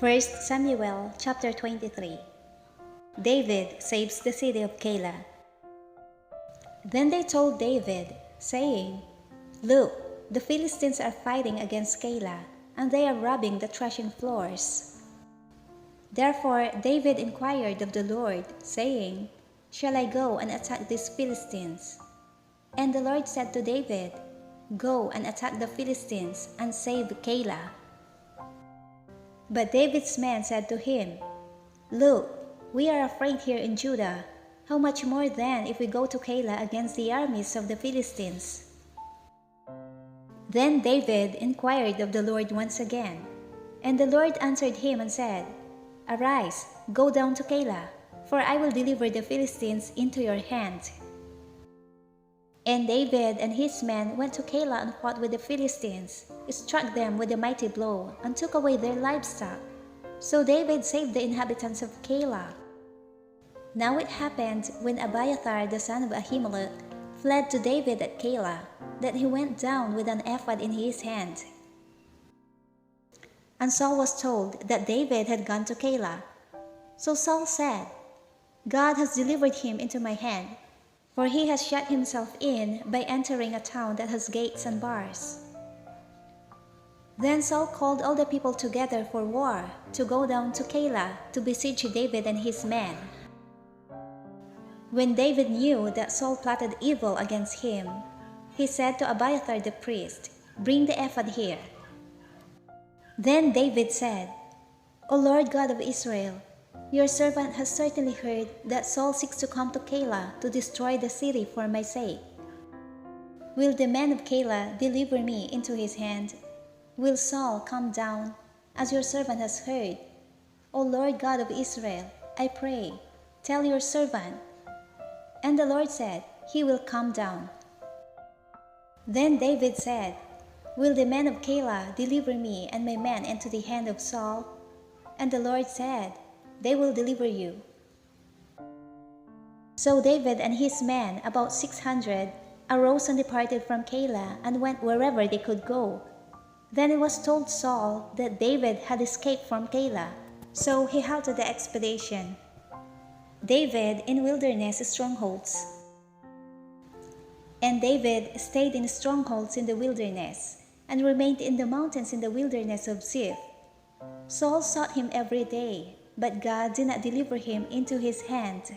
1 Samuel chapter 23. David saves the city of Keilah. Then they told David, saying, "Look, the Philistines are fighting against Keilah, and they are robbing the threshing floors." Therefore David inquired of the Lord, saying, "Shall I go and attack these Philistines?" And the Lord said to David, "Go and attack the Philistines and save Keilah." But David's men said to him, "Look, we are afraid here in Judah. How much more then if we go to Keilah against the armies of the Philistines?" Then David inquired of the Lord once again. And the Lord answered him and said, "Arise, go down to Keilah, for I will deliver the Philistines into your hand." And David and his men went to Keilah and fought with the Philistines, struck them with a mighty blow, and took away their livestock. So David saved the inhabitants of Keilah. Now it happened, when Abiathar the son of Ahimelech fled to David at Keilah, that he went down with an ephod in his hand. And Saul was told that David had gone to Keilah. So Saul said, "God has delivered him into my hand, for he has shut himself in by entering a town that has gates and bars." Then Saul called all the people together for war, to go down to Keilah to besiege David and his men. When David knew that Saul plotted evil against him, he said to Abiathar the priest, "Bring the ephod here." Then David said, "O Lord God of Israel, your servant has certainly heard that Saul seeks to come to Keilah to destroy the city for my sake. Will the men of Keilah deliver me into his hand? Will Saul come down, as your servant has heard? O Lord God of Israel, I pray, tell your servant." And the Lord said, "He will come down." Then David said, "Will the men of Keilah deliver me and my men into the hand of Saul?" And the Lord said, "They will deliver you." So David and his men, about 600, arose and departed from Keilah and went wherever they could go. Then it was told Saul that David had escaped from Keilah, so he halted the expedition. David in wilderness strongholds. And David stayed in strongholds in the wilderness, and remained in the mountains in the wilderness of Ziph. Saul sought him every day, but God did not deliver him into his hand.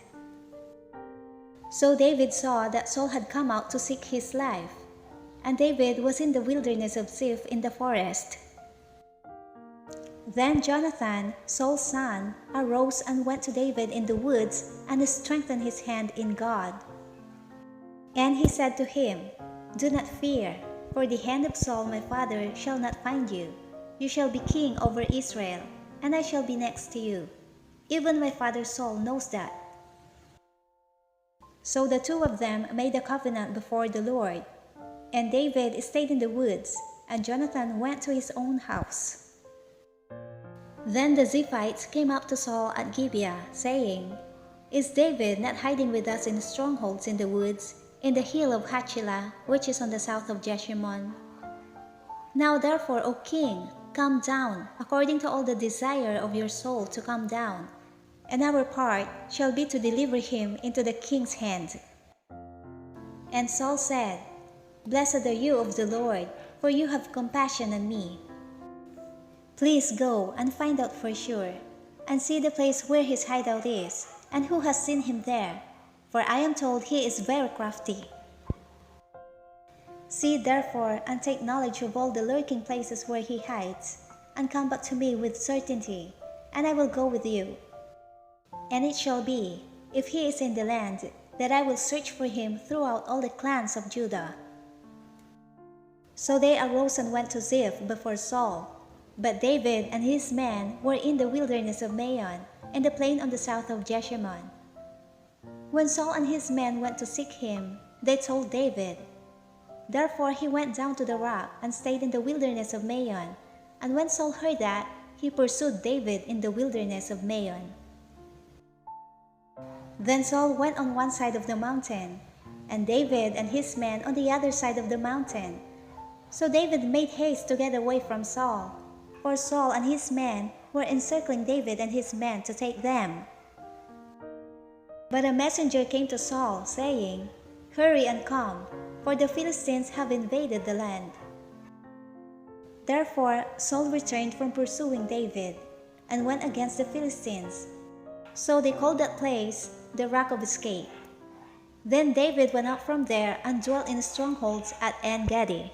So David saw that Saul had come out to seek his life, and David was in the wilderness of Ziph in the forest. Then Jonathan, Saul's son, arose and went to David in the woods and strengthened his hand in God. And he said to him, "Do not fear, for the hand of Saul my father shall not find you. You shall be king over Israel, and I shall be next to you. Even my father Saul knows that." So the two of them made a covenant before the Lord, and David stayed in the woods, and Jonathan went to his own house. Then the Ziphites came up to Saul at Gibeah, saying, "Is David not hiding with us in strongholds in the woods, in the hill of Hachilah, which is on the south of Jeshimon? Now therefore, O king, come down, according to all the desire of your soul to come down, and our part shall be to deliver him into the king's hand." And Saul said, "Blessed are you of the Lord, for you have compassion on me. Please go and find out for sure, and see the place where his hideout is, and who has seen him there, for I am told he is very crafty. See therefore and take knowledge of all the lurking places where he hides, and come back to me with certainty, and I will go with you. And it shall be, if he is in the land, that I will search for him throughout all the clans of Judah." So they arose and went to Ziph before Saul. But David and his men were in the wilderness of Maon, in the plain on the south of Jeshimon. When Saul and his men went to seek him, they told David. Therefore he went down to the rock and stayed in the wilderness of Maon. And when Saul heard that, he pursued David in the wilderness of Maon. Then Saul went on one side of the mountain, and David and his men on the other side of the mountain. So David made haste to get away from Saul, for Saul and his men were encircling David and his men to take them. But a messenger came to Saul, saying, "Hurry and come, for the Philistines have invaded the land." Therefore Saul returned from pursuing David, and went against the Philistines. So they called that place the Rock of Escape. Then David went up from there and dwelt in strongholds at En-Gedi.